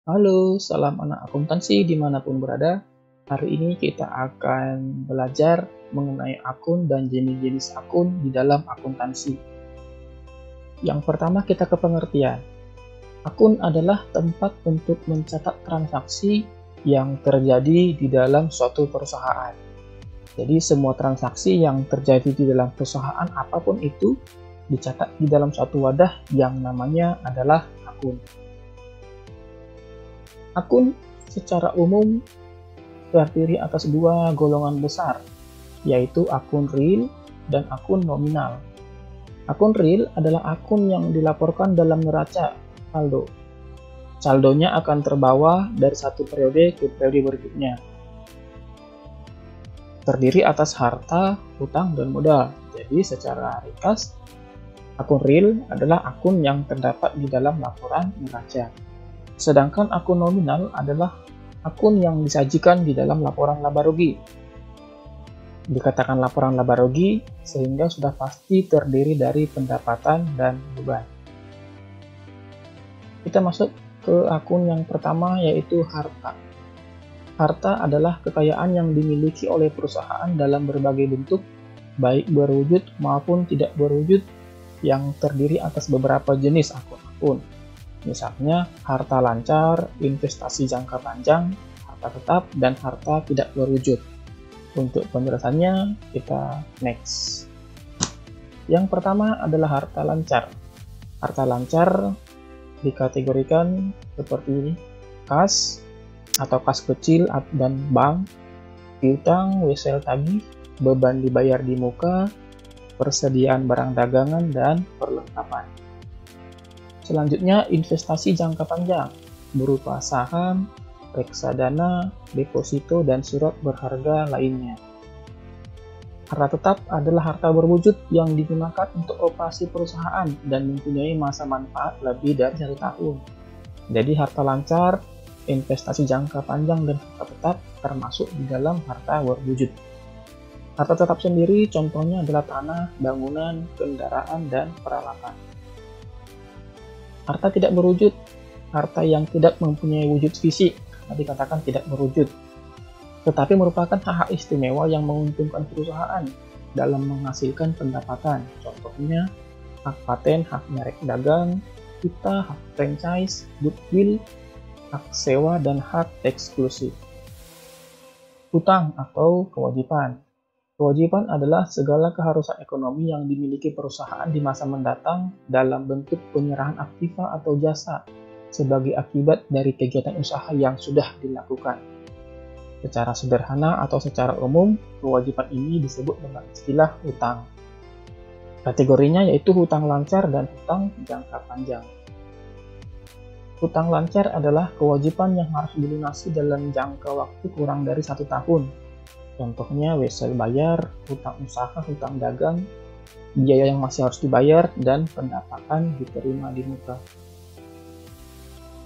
Halo, salam anak akuntansi dimanapun berada. Hari ini kita akan belajar mengenai akun dan jenis-jenis akun di dalam akuntansi. Yang pertama kita ke pengertian. Akun adalah tempat untuk mencatat transaksi yang terjadi di dalam suatu perusahaan. Jadi semua transaksi yang terjadi di dalam perusahaan apapun itu dicatat di dalam suatu wadah yang namanya adalah akun. Akun secara umum terdiri atas dua golongan besar, yaitu akun real dan akun nominal. Akun real adalah akun yang dilaporkan dalam neraca saldo. Saldonya akan terbawa dari satu periode ke periode berikutnya. Terdiri atas harta, hutang, dan modal. Jadi secara ringkas, akun real adalah akun yang terdapat di dalam laporan neraca. Sedangkan akun nominal adalah akun yang disajikan di dalam laporan laba rugi. Dikatakan laporan laba rugi sehingga sudah pasti terdiri dari pendapatan dan beban. Kita masuk ke akun yang pertama, yaitu harta. Harta adalah kekayaan yang dimiliki oleh perusahaan dalam berbagai bentuk, baik berwujud maupun tidak berwujud, yang terdiri atas beberapa jenis akun-akun. Misalnya harta lancar, investasi jangka panjang, harta tetap, dan harta tidak berwujud. Untuk penjelasannya, kita next. Yang pertama adalah harta lancar. Harta lancar dikategorikan seperti kas atau kas kecil dan bank, piutang, wesel tagih, beban dibayar di muka, persediaan barang dagangan, dan perlengkapan. Selanjutnya, investasi jangka panjang berupa saham, reksadana, deposito, dan surat berharga lainnya. Harta tetap adalah harta berwujud yang digunakan untuk operasi perusahaan dan mempunyai masa manfaat lebih dari 1 tahun. Jadi harta lancar, investasi jangka panjang, dan harta tetap termasuk di dalam harta berwujud. Harta tetap sendiri contohnya adalah tanah, bangunan, kendaraan, dan peralatan. Harta tidak berwujud, harta yang tidak mempunyai wujud fisik, dikatakan tidak berwujud, tetapi merupakan hak istimewa yang menguntungkan perusahaan dalam menghasilkan pendapatan. Contohnya, hak paten, hak merek dagang, kita, hak franchise, goodwill, hak sewa, dan hak eksklusif. Hutang atau kewajiban. Kewajiban adalah segala keharusan ekonomi yang dimiliki perusahaan di masa mendatang dalam bentuk penyerahan aktiva atau jasa sebagai akibat dari kegiatan usaha yang sudah dilakukan. Secara sederhana atau secara umum, kewajiban ini disebut dengan istilah hutang. Kategorinya yaitu hutang lancar dan hutang jangka panjang. Hutang lancar adalah kewajiban yang harus dilunasi dalam jangka waktu kurang dari 1 tahun. Contohnya wesel bayar, hutang usaha, hutang dagang, biaya yang masih harus dibayar, dan pendapatan diterima di muka.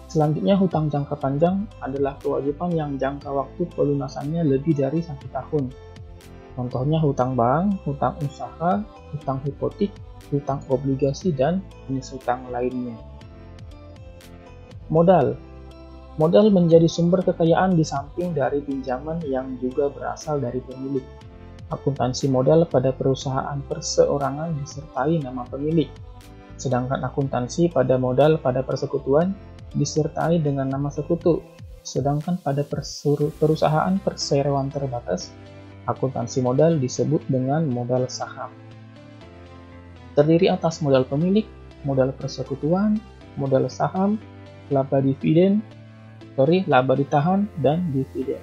Selanjutnya, hutang jangka panjang adalah kewajiban yang jangka waktu pelunasannya lebih dari 1 tahun. Contohnya hutang bank, hutang usaha, hutang hipotek, hutang obligasi, dan jenis hutang lainnya. Modal. Modal menjadi sumber kekayaan di samping dari pinjaman yang juga berasal dari pemilik. Akuntansi modal pada perusahaan perseorangan disertai nama pemilik, sedangkan akuntansi pada modal pada persekutuan disertai dengan nama sekutu. Sedangkan pada perusahaan perseroan terbatas, akuntansi modal disebut dengan modal saham. Terdiri atas modal pemilik, modal persekutuan, modal saham, laba ditahan, dan dividen.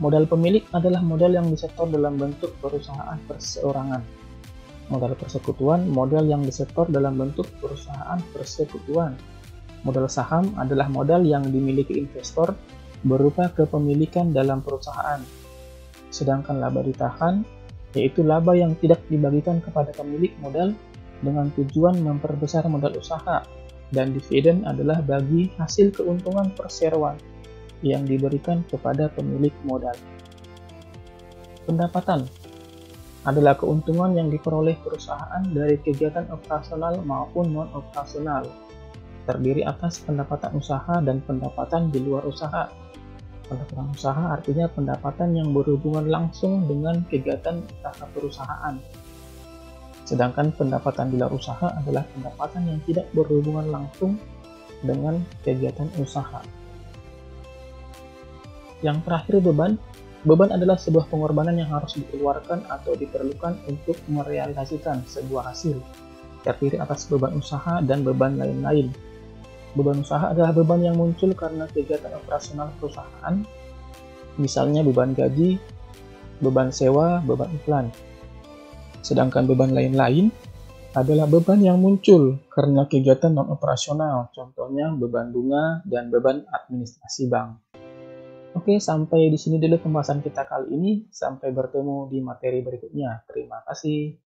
Modal pemilik adalah modal yang disetor dalam bentuk perusahaan perseorangan. Modal persekutuan, modal yang disetor dalam bentuk perusahaan persekutuan. Modal saham adalah modal yang dimiliki investor berupa kepemilikan dalam perusahaan. Sedangkan laba ditahan, yaitu laba yang tidak dibagikan kepada pemilik modal dengan tujuan memperbesar modal usaha. Dan dividen adalah bagi hasil keuntungan perseroan yang diberikan kepada pemilik modal. Pendapatan adalah keuntungan yang diperoleh perusahaan dari kegiatan operasional maupun non-operasional, terdiri atas pendapatan usaha dan pendapatan di luar usaha. Pendapatan usaha artinya pendapatan yang berhubungan langsung dengan kegiatan usaha perusahaan. Sedangkan pendapatan di luar usaha adalah pendapatan yang tidak berhubungan langsung dengan kegiatan usaha. Yang terakhir, beban. Beban adalah sebuah pengorbanan yang harus dikeluarkan atau diperlukan untuk merealisasikan sebuah hasil. Terdiri atas beban usaha dan beban lain-lain. Beban usaha adalah beban yang muncul karena kegiatan operasional perusahaan, misalnya beban gaji, beban sewa, beban iklan. Sedangkan beban lain-lain adalah beban yang muncul karena kegiatan non-operasional, contohnya beban bunga dan beban administrasi bank. Oke, sampai di sini dulu pembahasan kita kali ini. Sampai bertemu di materi berikutnya. Terima kasih.